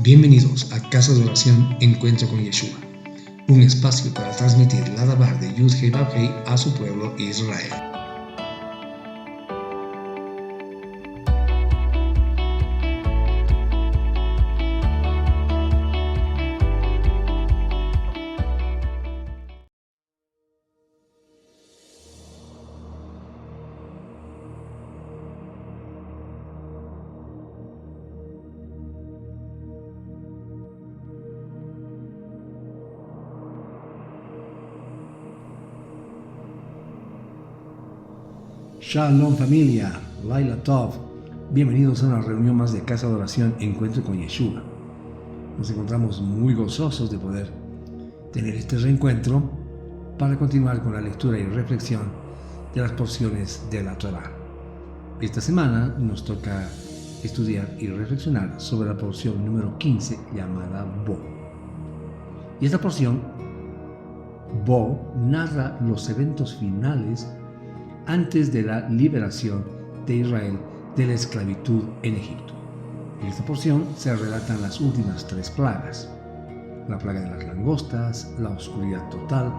Bienvenidos a Casa de Oración Encuentro con Yeshua, un espacio para transmitir la Dabar de Yud-Hei Vav-Hei a su pueblo Israel. Shalom familia, Laila Tov, bienvenidos a una reunión más de Casa de Oración Encuentro con Yeshua. Nos encontramos muy gozosos de poder tener este reencuentro para continuar con la lectura y reflexión de las porciones de la Torá. Esta semana nos toca estudiar y reflexionar sobre la porción número 15 llamada Bo. Y esta porción, Bo, narra los eventos finales antes de la liberación de Israel de la esclavitud en Egipto. En esta porción se relatan las últimas 3 plagas: la plaga de las langostas, la oscuridad total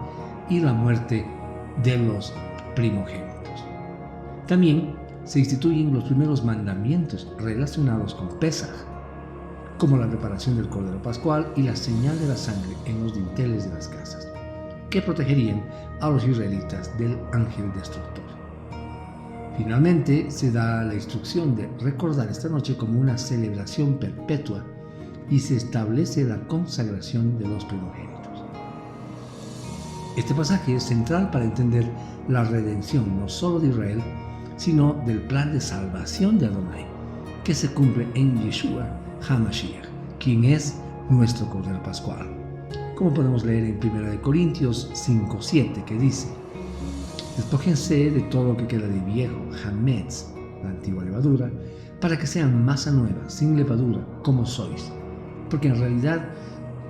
y la muerte de los primogénitos. También se instituyen los primeros mandamientos relacionados con Pesaj, como la preparación del Cordero Pascual y la señal de la sangre en los dinteles de las casas, que protegerían a los israelitas del ángel destructor. Finalmente, se da la instrucción de recordar esta noche como una celebración perpetua y se establece la consagración de los primogénitos. Este pasaje es central para entender la redención no solo de Israel, sino del plan de salvación de Adonai, que se cumple en Yeshua HaMashiach, quien es nuestro Cordero Pascual. Como podemos leer en 1 Corintios 5:7, que dice: despójense de todo lo que queda de viejo, hametz, la antigua levadura, para que sean masa nueva, sin levadura, como sois. Porque en realidad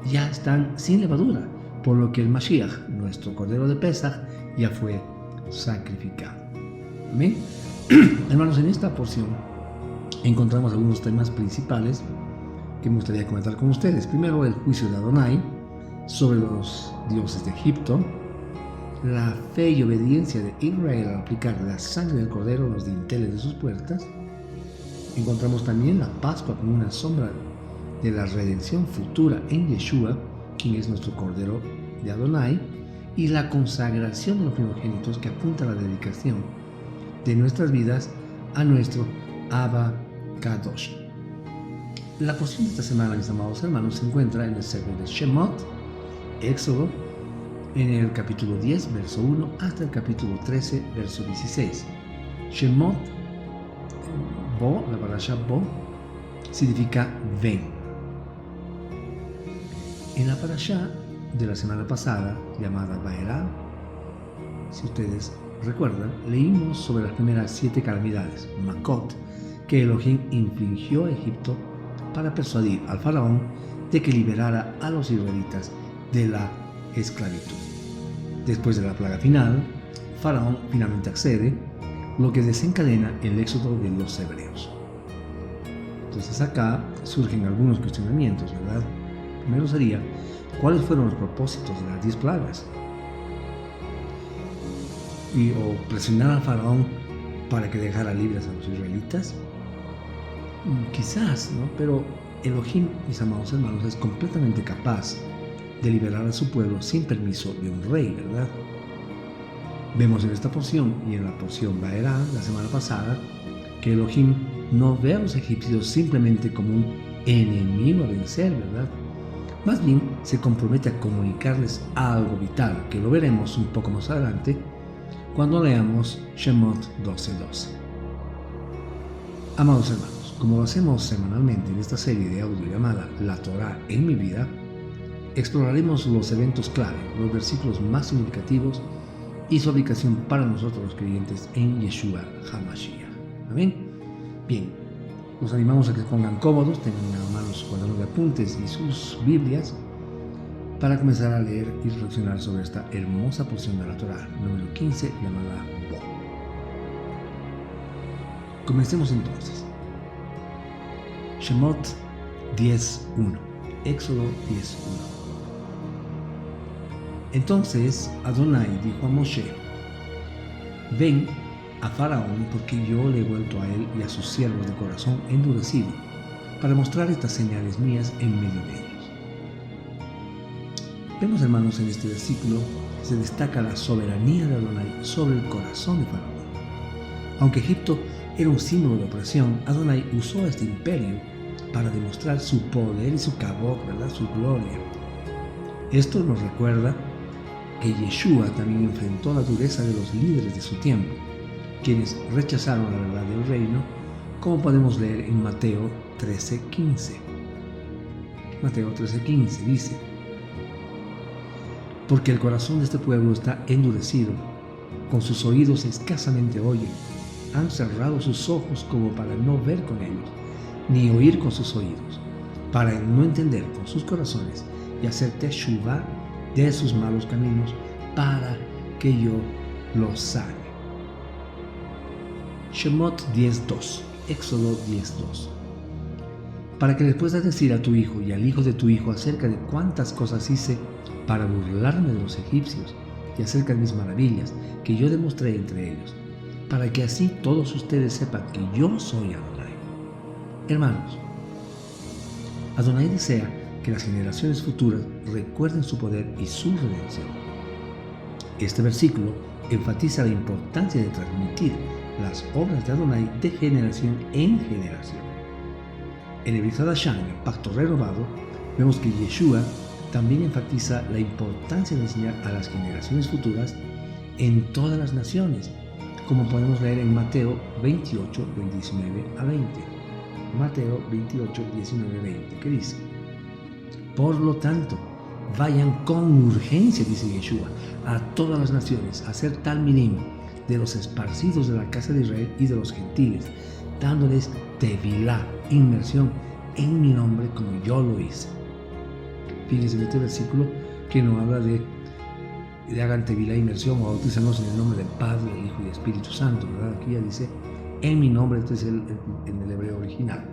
ya están sin levadura, por lo que el Mashiach, nuestro Cordero de Pesaj, ya fue sacrificado. Amén. Hermanos, en esta porción encontramos algunos temas principales que me gustaría comentar con ustedes. Primero, el juicio de Adonai sobre los dioses de Egipto, la fe y obediencia de Israel al aplicar la sangre del Cordero a los dinteles de sus puertas. Encontramos también la Pascua como una sombra de la redención futura en Yeshua, quien es nuestro Cordero de Adonai, y la consagración de los primogénitos, que apunta a la dedicación de nuestras vidas a nuestro Abba Kadosh. La porción de esta semana, mis amados hermanos, se encuentra en el Sefer de Shemot, Éxodo, en el capítulo 10, verso 1, hasta el capítulo 13, verso 16. Shemot, Bo, la parasha Bo, significa ven. En la parasha de la semana pasada, llamada Vaerá, si ustedes recuerdan, leímos sobre las primeras 7 calamidades, Makot, que Elohim infligió a Egipto para persuadir al faraón de que liberara a los israelitas de la esclavitud. Después de la plaga final, Faraón finalmente accede, lo que desencadena el éxodo de los hebreos. Entonces acá surgen algunos cuestionamientos, ¿verdad? Primero sería, ¿cuáles fueron los propósitos de las 10 plagas? ¿O presionar al Faraón para que dejara libres a los israelitas? Quizás, ¿no? Pero Elohim, mis amados hermanos, es completamente capaz de liberar a su pueblo sin permiso de un rey, ¿verdad? Vemos en esta porción y en la porción Vaerá, la semana pasada, que Elohim no ve a los egipcios simplemente como un enemigo a vencer, ¿verdad? Más bien se compromete a comunicarles algo vital, que lo veremos un poco más adelante cuando leamos Shemot 12:12. Amados hermanos, como lo hacemos semanalmente en esta serie de audio llamada La Torá en mi vida, exploraremos los eventos clave, los versículos más significativos y su aplicación para nosotros los creyentes en Yeshua HaMashiach. ¿Amén? Bien, los animamos a que se pongan cómodos, tengan a mano sus cuadernos de apuntes y sus Biblias para comenzar a leer y reflexionar sobre esta hermosa porción de la Torá, número 15, llamada Bo. Comencemos entonces. Shemot 10:1. Éxodo 10:1. Entonces Adonai dijo a Moshe: ven a Faraón, porque yo le he vuelto a él y a sus siervos de corazón endurecido, para mostrar estas señales mías en medio de ellos. Vemos, hermanos, en este versículo se destaca la soberanía de Adonai sobre el corazón de Faraón. Aunque Egipto era un símbolo de opresión, Adonai usó este imperio para demostrar su poder y su cabot, ¿verdad? Su gloria. Esto nos recuerda que Yeshua también enfrentó la dureza de los líderes de su tiempo, quienes rechazaron la verdad del reino, como podemos leer en Mateo 13:15. Mateo 13:15 dice: porque el corazón de este pueblo está endurecido, con sus oídos escasamente oyen, han cerrado sus ojos como para no ver con ellos, ni oír con sus oídos, para no entender con sus corazones y hacer teshuvá de sus malos caminos, para que yo los sane. Shemot 10:2, Éxodo 10:2. Para que les puedas decir a tu hijo y al hijo de tu hijo acerca de cuántas cosas hice para burlarme de los egipcios y acerca de mis maravillas que yo demostré entre ellos, para que así todos ustedes sepan que yo soy Adonai. Hermanos, Adonai desea que las generaciones futuras recuerden su poder y su redención. Este versículo enfatiza la importancia de transmitir las obras de Adonai de generación en generación. En el Brit Hadashah, en el pacto renovado, vemos que Yeshua también enfatiza la importancia de enseñar a las generaciones futuras en todas las naciones, como podemos leer en Mateo 28, 19 a 20. Mateo 28, 19, 20, que dice: por lo tanto, vayan con urgencia, dice Yeshua, a todas las naciones a hacer tal minim de los esparcidos de la casa de Israel y de los gentiles, dándoles tevilá, inmersión en mi nombre, como yo lo hice. Fíjense en este versículo que no habla de hagan tevilá, inmersión o bautízanos en el nombre del Padre, del Hijo y del Espíritu Santo, ¿verdad? Aquí ya dice en mi nombre, este es en el hebreo original.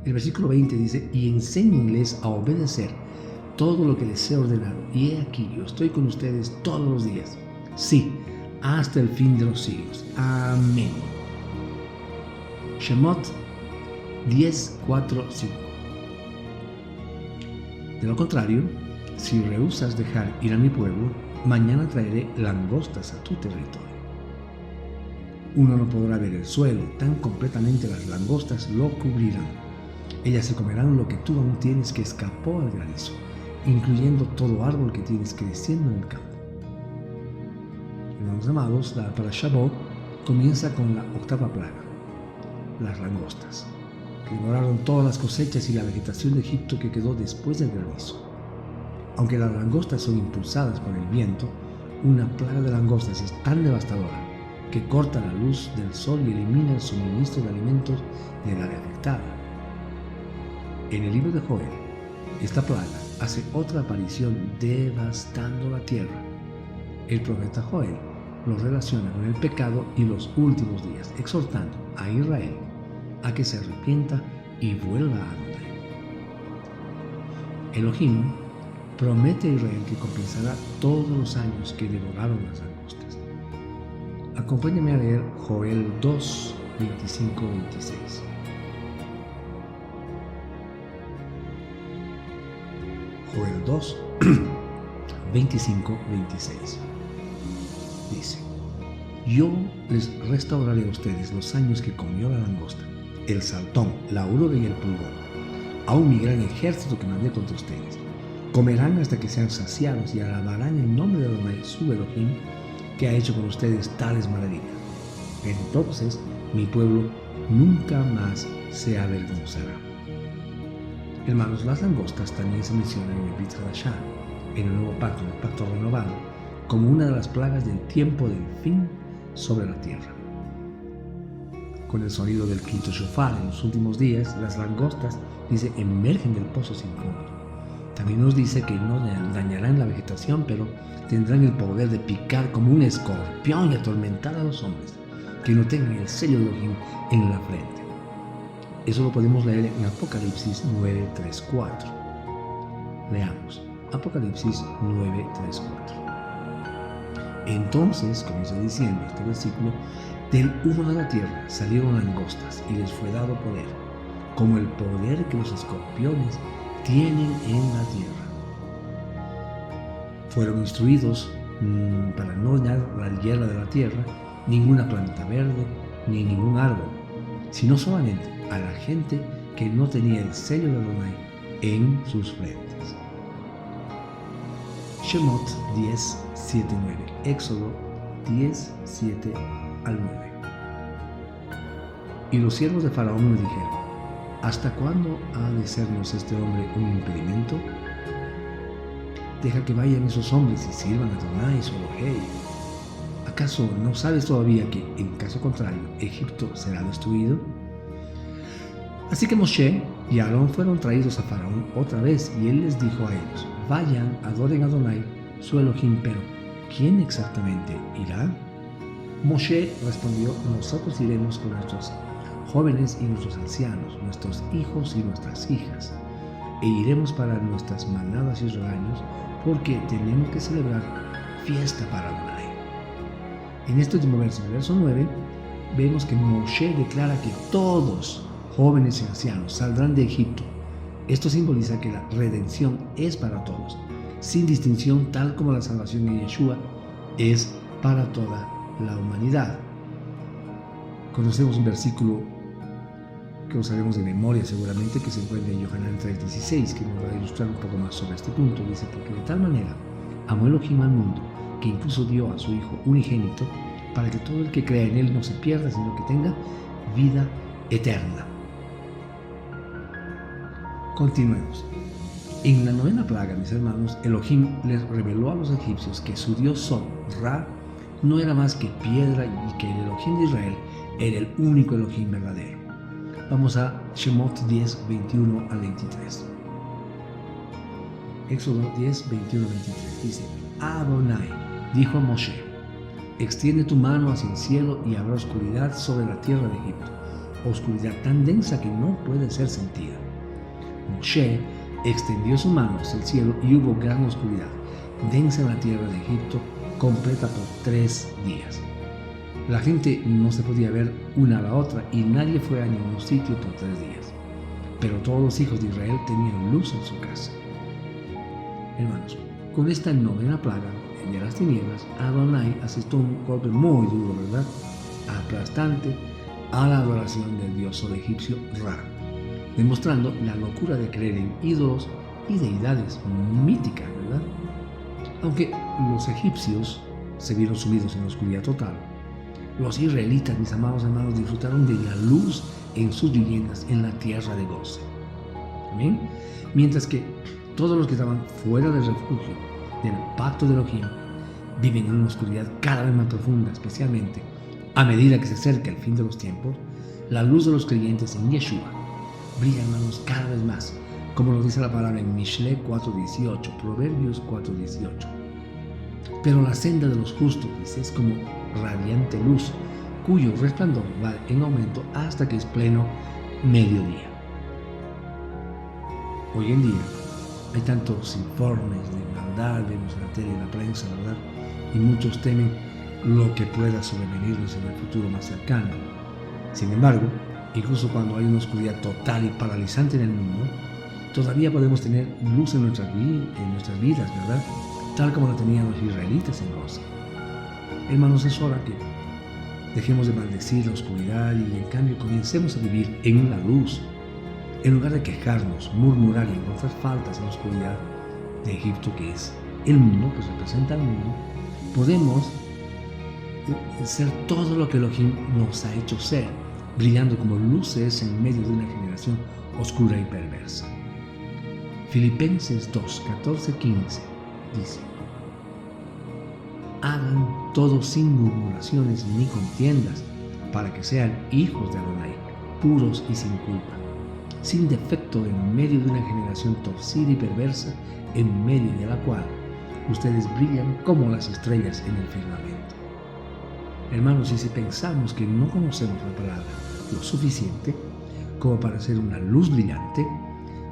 El versículo 20 dice: y enséñenles a obedecer todo lo que les he ordenado, y he aquí, yo estoy con ustedes todos los días, sí, hasta el fin de los siglos. Amén. Shemot 10:4-5. De lo contrario, si rehusas dejar ir a mi pueblo, mañana traeré langostas a tu territorio. Uno no podrá ver el suelo, tan completamente las langostas lo cubrirán. Ellas se comerán lo que tú aún tienes que escapó al granizo, incluyendo todo árbol que tienes creciendo en el campo. Hermanos amados, la Parashá Bo comienza con la octava plaga, las langostas, que devoraron todas las cosechas y la vegetación de Egipto que quedó después del granizo. Aunque las langostas son impulsadas por el viento, una plaga de langostas es tan devastadora que corta la luz del sol y elimina el suministro de alimentos del área afectada. En el libro de Joel, esta plaga hace otra aparición devastando la tierra. El profeta Joel lo relaciona con el pecado y los últimos días, exhortando a Israel a que se arrepienta y vuelva a Adonai. Elohim promete a Israel que compensará todos los años que devoraron las langostas. Acompáñame a leer Joel 2, 25-26. Joel 2, 25-26. Dice: yo les restauraré a ustedes los años que comió la langosta, el saltón, la oruga y el pulgón, aún mi gran ejército que mandé contra ustedes. Comerán hasta que sean saciados y alabarán el nombre de Adonai, su Elohim, que ha hecho con ustedes tales maravillas. Entonces mi pueblo nunca más se avergonzará. Hermanos, las langostas también se mencionan en el Brit Hadashah, en el nuevo pacto, en el pacto renovado, como una de las plagas del tiempo del fin sobre la tierra. Con el sonido del quinto shofar en los últimos días, las langostas, dice, emergen del pozo sin fondo. También nos dice que no dañarán la vegetación, pero tendrán el poder de picar como un escorpión y atormentar a los hombres que no tengan el sello de Elohim en la frente. Eso lo podemos leer en Apocalipsis 9:3-4. Leamos Apocalipsis 9, 3, 4. Entonces, comienza diciendo este versículo, del humo de la tierra salieron langostas y les fue dado poder, como el poder que los escorpiones tienen en la tierra. Fueron instruidos para no dañar la hierba de la tierra, ninguna planta verde, ni ningún árbol, sino solamente a la gente que no tenía el sello de Adonai en sus frentes. Shemot 10, 7, 9. Éxodo 10, 7 al 9. Y los siervos de Faraón le dijeron, ¿hasta cuándo ha de sernos este hombre un impedimento? Deja que vayan esos hombres y sirvan a Adonai su Elohei. ¿Acaso no sabes todavía que, en caso contrario, Egipto será destruido? Así que Moshe y Aarón fueron traídos a Faraón otra vez, y él les dijo a ellos, vayan, adoren a Adonai su Elohim, pero ¿quién exactamente irá? Moshe respondió, nosotros iremos con nuestros jóvenes y nuestros ancianos, nuestros hijos y nuestras hijas, e iremos para nuestras manadas y rebaños, porque tenemos que celebrar fiesta para Adonai. En este último verso, el verso 9, vemos que Moshe declara que todos, jóvenes y ancianos, saldrán de Egipto. Esto simboliza que la redención es para todos, sin distinción, tal como la salvación en Yeshua es para toda la humanidad. Conocemos un versículo que lo sabemos de memoria seguramente, que se encuentra en Yohanan 3:16, que nos va a ilustrar un poco más sobre este punto. Dice, porque de tal manera amó Elohim al mundo, que incluso dio a su Hijo unigénito, para que todo el que crea en Él no se pierda, sino que tenga vida eterna. Continuemos. En la novena plaga, mis hermanos, Elohim les reveló a los egipcios que su dios Sol, Ra, no era más que piedra y que el Elohim de Israel era el único Elohim verdadero. Vamos a Shemot 10, 21 al 23. Éxodo 10, 21 al 23. Dice, Adonai dijo a Moshe, extiende tu mano hacia el cielo y habrá oscuridad sobre la tierra de Egipto, oscuridad tan densa que no puede ser sentida. Moshe extendió su mano hacia el cielo y hubo gran oscuridad, densa en la tierra de Egipto, completa por 3 días. La gente no se podía ver una a la otra y nadie fue a ningún sitio por 3 días. Pero todos los hijos de Israel tenían luz en su casa. Hermanos, con esta novena plaga de las tinieblas, Adonai asestó un golpe muy duro, ¿verdad? Aplastante a la adoración del dios sol egipcio Ra, demostrando la locura de creer en ídolos y deidades míticas, ¿verdad? Aunque los egipcios se vieron sumidos en la oscuridad total, los israelitas, mis amados hermanos, disfrutaron de la luz en sus viviendas en la tierra de goce. ¿Amén? Mientras que todos los que estaban fuera del refugio del pacto de Elohim viven en una oscuridad cada vez más profunda, especialmente a medida que se acerca el fin de los tiempos. La luz de los creyentes en Yeshua brilla, hermanos, cada vez más, como lo dice la palabra en Mishle 4:18, Proverbios 4:18. Pero la senda de los justos, dice, es como radiante luz, cuyo resplandor va en aumento hasta que es pleno mediodía. Hoy en día hay tantos informes de maldad, vemos en la tele y en la prensa, ¿verdad? Y muchos temen lo que pueda sobrevenirnos en el futuro más cercano. Sin embargo, incluso cuando hay una oscuridad total y paralizante en el mundo, todavía podemos tener luz en nuestras vidas, ¿verdad? Tal como la tenían los israelitas en Goza. Hermanos, es hora que dejemos de maldecir la oscuridad y en cambio comencemos a vivir en la luz. En lugar de quejarnos, murmurar y encontrar faltas en la oscuridad de Egipto, que es el mundo, que representa el mundo, podemos ser todo lo que Elohim nos ha hecho ser, brillando como luces en medio de una generación oscura y perversa. Filipenses 2, 14, 15 dice: hagan todo sin murmuraciones ni contiendas, para que sean hijos de Adonai, puros y sin culpa, sin defecto en medio de una generación torcida y perversa, en medio de la cual ustedes brillan como las estrellas en el firmamento. Hermanos, y si pensamos que no conocemos la palabra lo suficiente como para ser una luz brillante,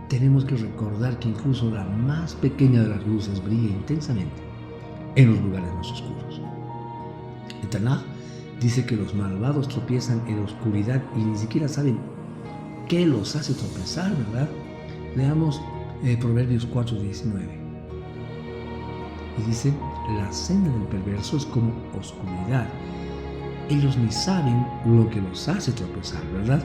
tenemos que recordar que incluso la más pequeña de las luces brilla intensamente en los lugares más oscuros. El Tanaj dice que los malvados tropiezan en la oscuridad y ni siquiera saben qué los hace tropezar, ¿verdad? Leamos Proverbios 4:19. Y dice, la senda del perverso es como oscuridad. Ellos ni saben lo que los hace tropezar, ¿verdad?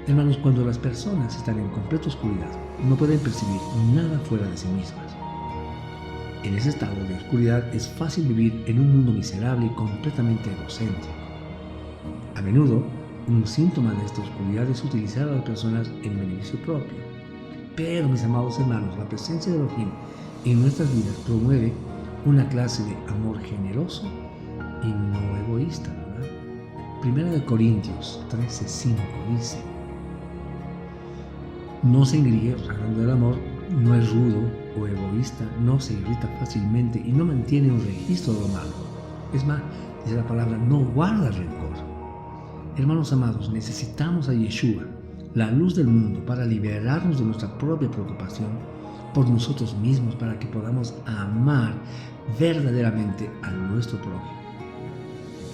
Hermanos, cuando las personas están en completa oscuridad, no pueden percibir nada fuera de sí mismas. En ese estado de oscuridad es fácil vivir en un mundo miserable y completamente egocéntrico. A menudo, un síntoma de esta oscuridad es utilizar a las personas en beneficio propio. Pero, mis amados hermanos, la presencia de Elohim en nuestras vidas promueve una clase de amor generoso y no egoísta, ¿verdad? Primera de Corintios 13:5 dice, no se engríe, hablando del amor, no es rudo o egoísta, no se irrita fácilmente y no mantiene un registro de lo malo. Es más, dice la palabra, no guarda rencor. Hermanos amados, necesitamos a Yeshua, la luz del mundo, para liberarnos de nuestra propia preocupación por nosotros mismos, para que podamos amar verdaderamente a nuestro prójimo.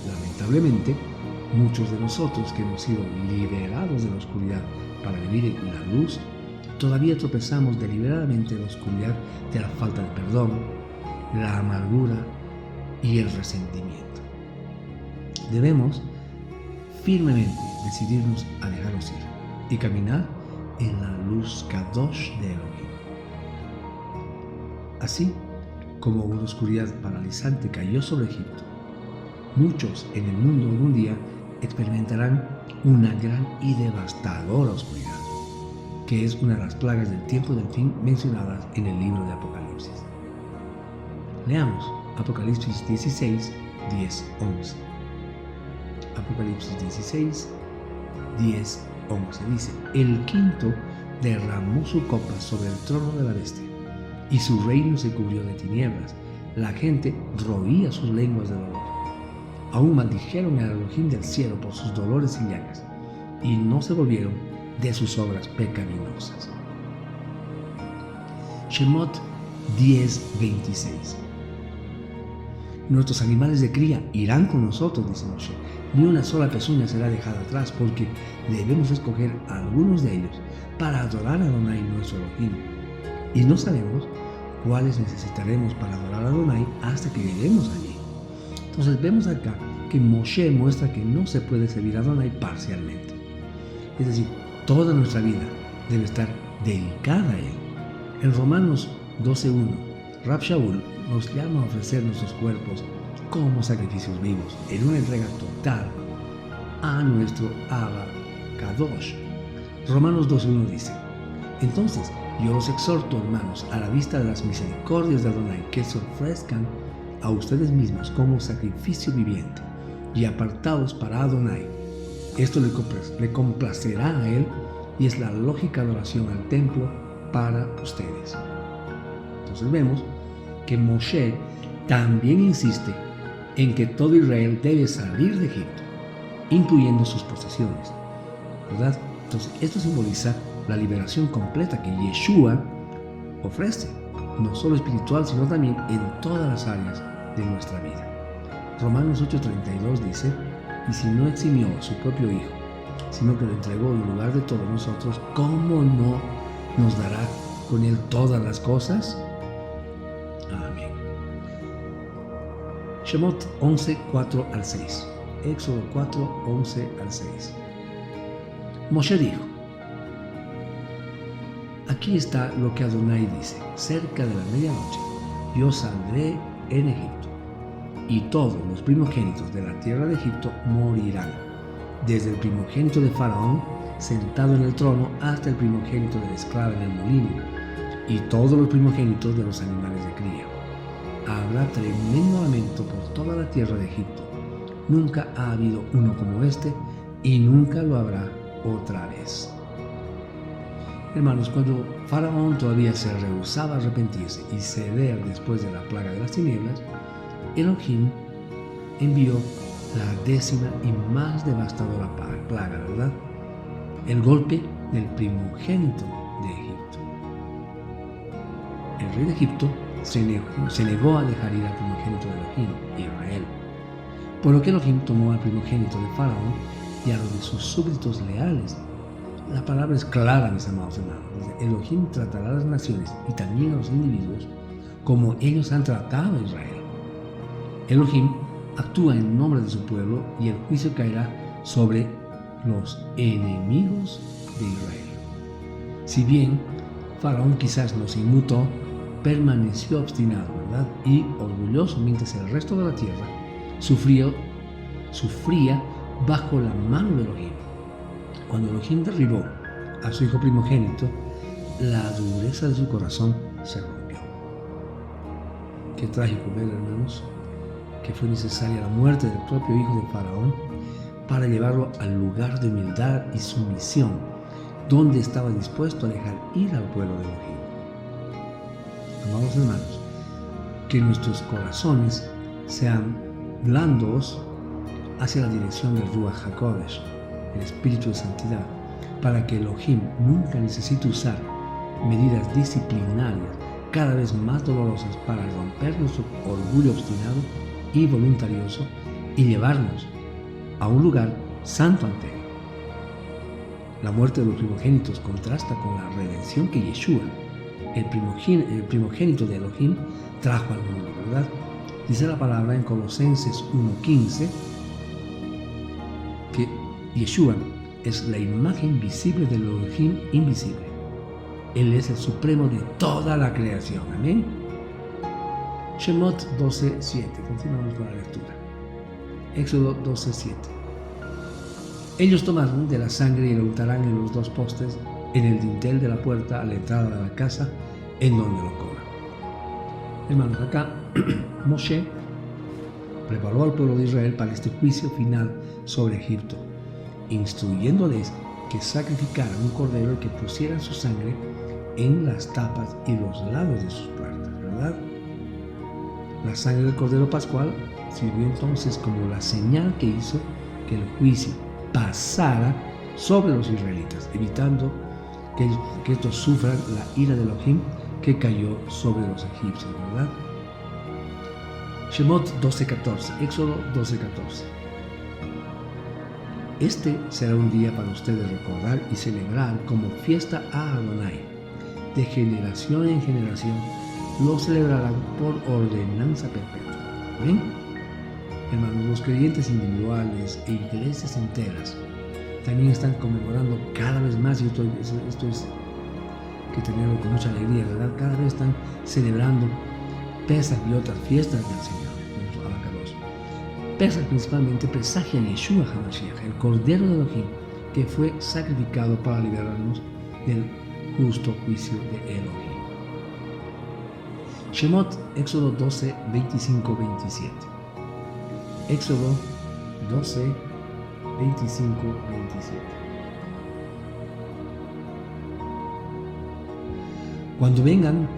Lamentablemente, muchos de nosotros que hemos sido liberados de la oscuridad para vivir en la luz, todavía tropezamos deliberadamente en la oscuridad de la falta de perdón, la amargura y el resentimiento. Debemos firmemente decidirnos a dejarnos ir y caminar en la luz Kadosh de Elohim. Así como una oscuridad paralizante cayó sobre Egipto, muchos en el mundo algún día experimentarán una gran y devastadora oscuridad, que es una de las plagas del tiempo del fin mencionadas en el libro de Apocalipsis. Leamos Apocalipsis 16, 10, 11. Apocalipsis 16, 10, 11 dice, el quinto derramó su copa sobre el trono de la bestia, y su reino se cubrió de tinieblas. La gente roía sus lenguas de dolor. Aún maldijeron al Elohim del cielo por sus dolores y llagas, y no se volvieron de sus obras pecaminosas. Shemot 10:26. Nuestros animales de cría irán con nosotros, dice Moshe. Ni una sola pezuña será dejada atrás, porque debemos escoger a algunos de ellos para adorar a Adonai nuestro Elohim. Y no sabemos cuáles necesitaremos para adorar a Adonai hasta que lleguemos allí. Entonces vemos acá que Moshe muestra que no se puede servir a Adonai parcialmente. Es decir, toda nuestra vida debe estar dedicada a Él. En Romanos 12:1, Rab Shaul nos llama a ofrecer nuestros cuerpos como sacrificios vivos, en una entrega total a nuestro Abba Kadosh. Romanos 2:1 dice, entonces yo los exhorto, hermanos, a la vista de las misericordias de Adonai, que se ofrezcan a ustedes mismos como sacrificio viviente y apartados para Adonai. Esto le complacerá a Él y es la lógica adoración al templo para ustedes. Entonces vemos que Moshe también insiste en que todo Israel debe salir de Egipto, incluyendo sus posesiones, ¿verdad? Entonces esto simboliza la liberación completa que Yeshua ofrece, no solo espiritual, sino también en todas las áreas de nuestra vida. Romanos 8:32 dice, y si no eximió a su propio Hijo, sino que lo entregó en lugar de todos nosotros, ¿cómo no nos dará con Él todas las cosas? Amén. Shemot 11:4-6. Éxodo 4:11-6. Moshe dijo, aquí está lo que Adonai dice, cerca de la medianoche, yo saldré en Egipto, y todos los primogénitos de la tierra de Egipto morirán, desde el primogénito de Faraón, sentado en el trono, hasta el primogénito de la esclava en el molino, y todos los primogénitos de los animales de cría. Habrá tremendo lamento por toda la tierra de Egipto. Nunca ha habido uno como este, y nunca lo habrá otra vez. Hermanos, cuando Faraón todavía se rehusaba a arrepentirse y ceder después de la plaga de las tinieblas, Elohim envió la 10ª y más devastadora plaga, ¿verdad? El golpe del primogénito de Egipto. rey de Egipto se negó a dejar ir al primogénito de Elohim, Israel. Por lo que Elohim tomó al primogénito de Faraón y a los de sus súbditos leales. La palabra es clara, mis amados hermanos. Elohim tratará a las naciones y también a los individuos como ellos han tratado a Israel. Elohim actúa en nombre de su pueblo y el juicio caerá sobre los enemigos de Israel. Si bien Faraón quizás no se inmutó, permaneció obstinado, ¿verdad? Y orgulloso, mientras el resto de la tierra sufría bajo la mano de Elohim. Cuando Elohim derribó a su hijo primogénito, la dureza de su corazón se rompió. Qué trágico ver, hermanos, que fue necesaria la muerte del propio hijo de Faraón para llevarlo al lugar de humildad y sumisión, donde estaba dispuesto a dejar ir al pueblo de Elohim. Amados hermanos, que nuestros corazones sean blandos hacia la dirección del Ruach HaKodesh, el Espíritu de Santidad, para que Elohim nunca necesite usar medidas disciplinarias cada vez más dolorosas para romper nuestro orgullo obstinado y voluntarioso y llevarnos a un lugar santo ante Él. La muerte de los primogénitos contrasta con la redención que Yeshua, el primogénito de Elohim, trajo al mundo, ¿verdad? Dice la palabra en Colosenses 1:15 que Yeshua es la imagen visible del Elohim invisible. Él es el supremo de toda la creación. Amén. Shemot 12:7. Continuamos con la lectura. Éxodo 12:7. Ellos tomarán de la sangre y la untarán en los dos postes, en el dintel de la puerta a la entrada de la casa, en donde lo coman. Hermanos, acá Moshe preparó al pueblo de Israel para este juicio final sobre Egipto, instruyéndoles que sacrificaran un cordero y que pusieran su sangre en las tapas y los lados de sus puertas, ¿verdad? La sangre del cordero pascual sirvió entonces como la señal que hizo que el juicio pasara sobre los israelitas, evitando que estos sufran la ira de Elohim que cayó sobre los egipcios, ¿verdad? Shemot 12:14, Éxodo 12:14. Este será un día para ustedes recordar y celebrar como fiesta a Adonai. De generación en generación lo celebrarán por ordenanza perpetua. ¿Ven? Hermanos, los creyentes individuales e iglesias enteras también están conmemorando cada vez más, y esto es que tenerlo con mucha alegría, ¿verdad? Cada vez están celebrando Pesach y otras fiestas del Señor, nuestro Abacados. Pesach principalmente presagia a Yeshua HaMashiach, el Cordero de Elohim, que fue sacrificado para liberarnos del justo juicio de Elohim. Shemot, Éxodo 12, 25, 27. Éxodo 12, 25, 27. Cuando vengan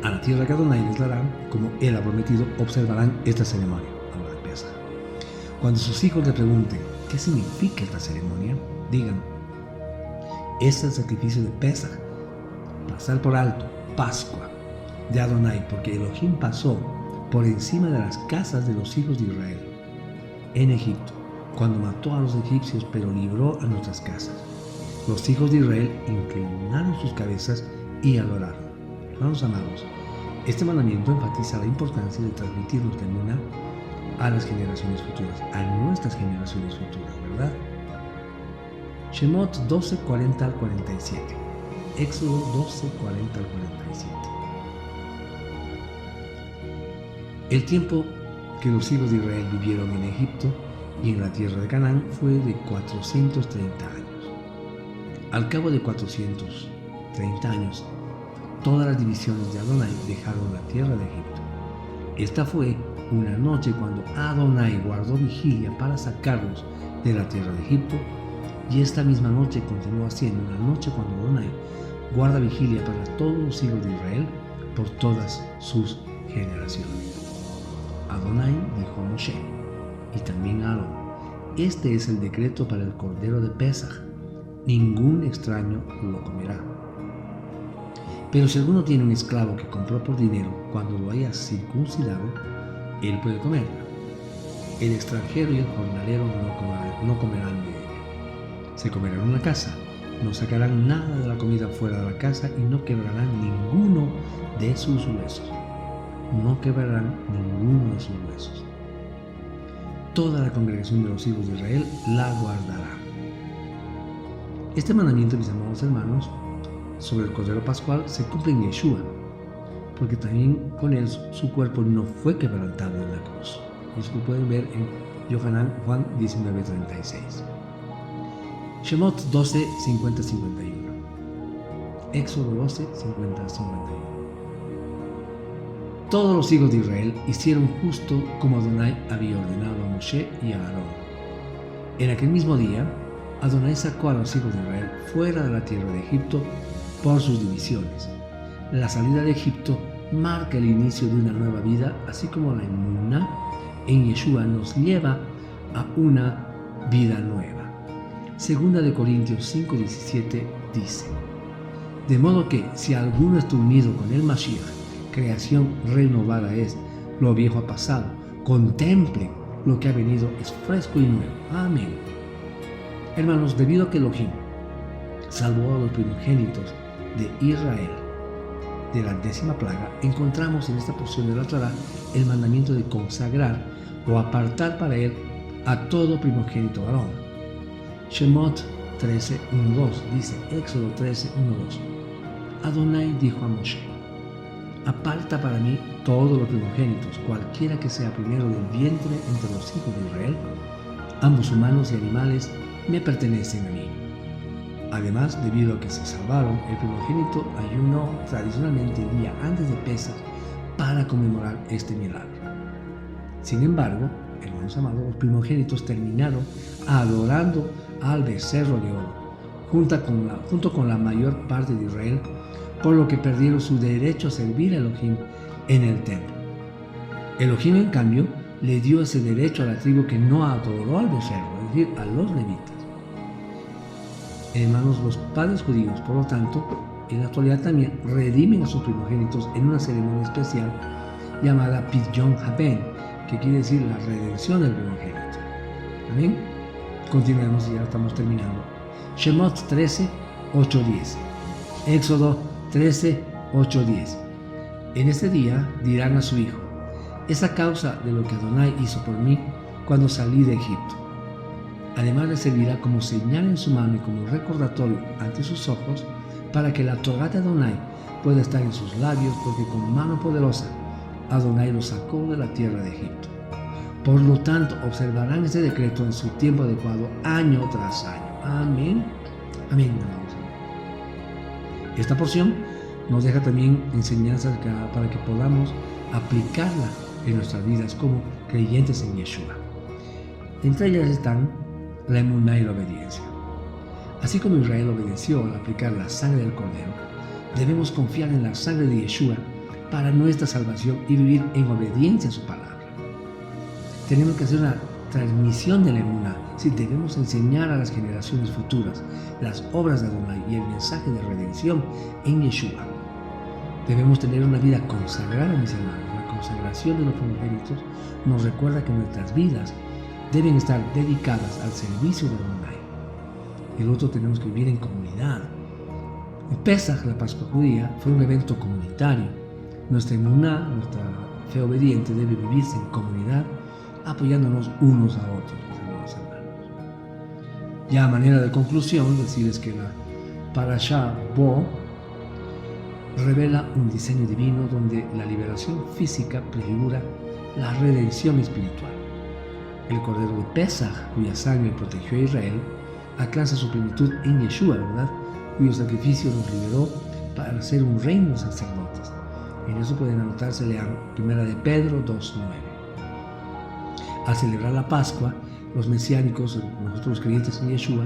a la tierra que Adonai les dará, como Él ha prometido, observarán esta ceremonia, habla de Pesach. Cuando sus hijos le pregunten qué significa esta ceremonia, digan: es el sacrificio de Pesach, pasar por alto, Pascua de Adonai, porque Elohim pasó por encima de las casas de los hijos de Israel en Egipto, cuando mató a los egipcios, pero libró a nuestras casas. Los hijos de Israel inclinaron sus cabezas y adoraron. Hermanos amados, este mandamiento enfatiza la importancia de transmitir nuestra emuná a las generaciones futuras, a nuestras generaciones futuras, ¿verdad? Shemot 12:40 al 47. Éxodo 12:40 al 47. El tiempo que los hijos de Israel vivieron en Egipto y en la tierra de Canaán fue de 430 años. Al cabo de 430 años, todas las divisiones de Adonai dejaron la tierra de Egipto. Esta fue una noche cuando Adonai guardó vigilia para sacarlos de la tierra de Egipto, y esta misma noche continúa siendo una noche cuando Adonai guarda vigilia para todos los hijos de Israel por todas sus generaciones. Adonai dijo a Moshe y también a Aarón: este es el decreto para el cordero de Pesach, ningún extraño lo comerá. Pero si alguno tiene un esclavo que compró por dinero, cuando lo haya circuncidado, él puede comerla. El extranjero y el jornalero no comerán de ella. Se comerán en una casa, no sacarán nada de la comida fuera de la casa y no quebrarán ninguno de sus huesos. No quebrarán ninguno de sus huesos. Toda la congregación de los hijos de Israel la guardará. Este mandamiento, mis amados hermanos, sobre el Cordero Pascual se cumple en Yeshua, porque también con él su cuerpo no fue quebrantado en la cruz. Eso lo pueden ver en Juan 19:36. Shemot 12, 50, 51. Éxodo 12, 50, 51. Todos los hijos de Israel hicieron justo como Adonai había ordenado a Moshe y a Aarón. En aquel mismo día, Adonai sacó a los hijos de Israel fuera de la tierra de Egipto por sus divisiones. La salida de Egipto marca el inicio de una nueva vida, así como la emuná en Yeshua nos lleva a una vida nueva. Segunda de Corintios 5:17 dice: de modo que si alguno está unido con el Mashiach, creación renovada es, lo viejo ha pasado, contemplen lo que ha venido, es fresco y nuevo. Amén. Hermanos, debido a que Elohim salvó a los primogénitos de Israel de la 10ª plaga, encontramos en esta porción de la Torá el mandamiento de consagrar o apartar para él a todo primogénito varón. Shemot 13:1-2 dice, Éxodo 13:1-2. Adonai dijo a Moshe: aparta para mí todos los primogénitos, cualquiera que sea primero del vientre entre los hijos de Israel, ambos humanos y animales me pertenecen a mí. Además, debido a que se salvaron, el primogénito ayunó tradicionalmente el día antes de Pesaj para conmemorar este milagro. Sin embargo, hermanos amados, los primogénitos terminaron adorando al becerro de oro, junto con la mayor parte de Israel, por lo que perdieron su derecho a servir a Elohim en el templo. Elohim, en cambio, le dio ese derecho a la tribu que no adoró al becerro, es decir, a los levitas. Hermanos, los padres judíos, por lo tanto, en la actualidad también redimen a sus primogénitos en una ceremonia especial llamada Pidyon Haben, que quiere decir la redención del primogénito. Amén. Continuemos y ya estamos terminando. Shemot 13, 8, 10. Éxodo 13, 8, 10. En este día dirán a su hijo: es a causa de lo que Adonai hizo por mí cuando salí de Egipto. Además le servirá como señal en su mano y como recordatorio ante sus ojos, para que la Torá de Adonai pueda estar en sus labios, porque con mano poderosa Adonai los sacó de la tierra de Egipto. Por lo tanto, observarán este decreto en su tiempo adecuado, año tras año. Amén. Amén. Esta porción nos deja también enseñanzas para que podamos aplicarla en nuestras vidas como creyentes en Yeshua. Entre ellas están la emuná y la obediencia. Así como Israel obedeció al aplicar la sangre del Cordero, debemos confiar en la sangre de Yeshua para nuestra salvación y vivir en obediencia a su palabra. Tenemos que hacer una transmisión de la emuná, si debemos enseñar a las generaciones futuras las obras de Adonai y el mensaje de redención en Yeshua. Debemos tener una vida consagrada, mis hermanos. La consagración de los primogénitos nos recuerda que nuestras vidas deben estar dedicadas al servicio de Adonai. Y luego tenemos que vivir en comunidad. El Pesaj, la Pascua judía, fue un evento comunitario. Nuestra emuná, nuestra fe obediente, debe vivirse en comunidad, apoyándonos unos a otros, mis hermanos. Ya a manera de conclusión, decirles que la Parashá Bo revela un diseño divino donde la liberación física prefigura la redención espiritual. El Cordero de Pesaj, cuya sangre protegió a Israel, alcanza su plenitud en Yeshua, ¿verdad? Cuyo sacrificio nos liberó para ser un reino de sacerdotes. En eso pueden anotarse, lean 1 de Pedro 2:9. Al celebrar la Pascua, los mesiánicos, nosotros los creyentes en Yeshua,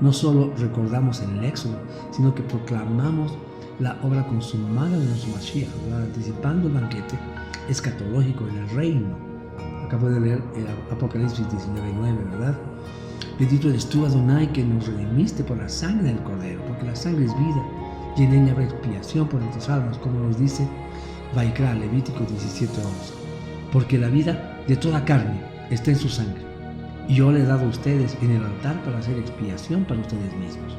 no solo recordamos el Éxodo, sino que proclamamos la obra consumada de nuestro Mashiach, ¿verdad? Anticipando el banquete escatológico en el reino. Acabo de leer el Apocalipsis 19:9, ¿verdad? Bendito eres tú, Adonai, que nos redimiste por la sangre del Cordero, porque la sangre es vida y en ella habrá expiación por nuestras almas, como nos dice Vaikra, Levítico 17:11. Porque la vida de toda carne está en su sangre, y yo le he dado a ustedes en el altar para hacer expiación para ustedes mismos,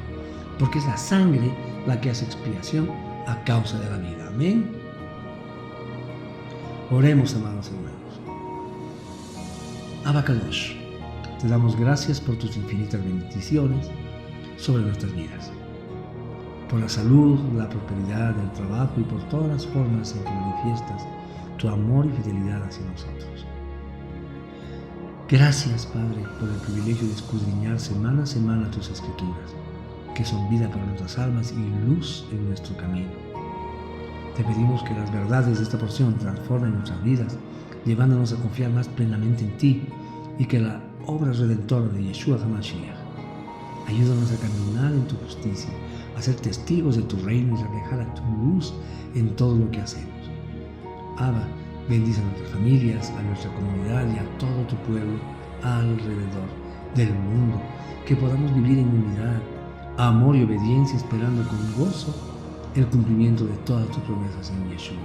porque es la sangre la que hace expiación a causa de la vida. Amén. Oremos, amados hermanos. Abba Kadosh, te damos gracias por tus infinitas bendiciones sobre nuestras vidas, por la salud, la prosperidad, el trabajo y por todas las formas en que manifiestas tu amor y fidelidad hacia nosotros. Gracias, Padre, por el privilegio de escudriñar semana a semana tus escrituras, que son vida para nuestras almas y luz en nuestro camino. Te pedimos que las verdades de esta porción transformen nuestras vidas, llevándonos a confiar más plenamente en ti, y que la obra redentora de Yeshua HaMashiach ayúdanos a caminar en tu justicia, a ser testigos de tu reino y reflejar a tu luz en todo lo que hacemos. Abba, bendice a nuestras familias, a nuestra comunidad y a todo tu pueblo alrededor del mundo, que podamos vivir en unidad, amor y obediencia, esperando con gozo el cumplimiento de todas tus promesas en Yeshua.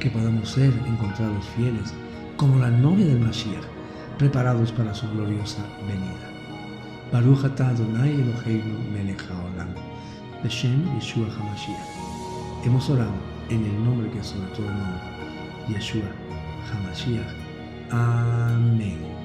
Que podamos ser encontrados fieles como la novia del Mashiach, preparados para su gloriosa venida. Baruch atah Adonai Eloheinu melech haolam, Beshem Yeshua HaMashiach. Hemos orado en el nombre que es sobre todo nombre, Yeshua HaMashiach. Amén.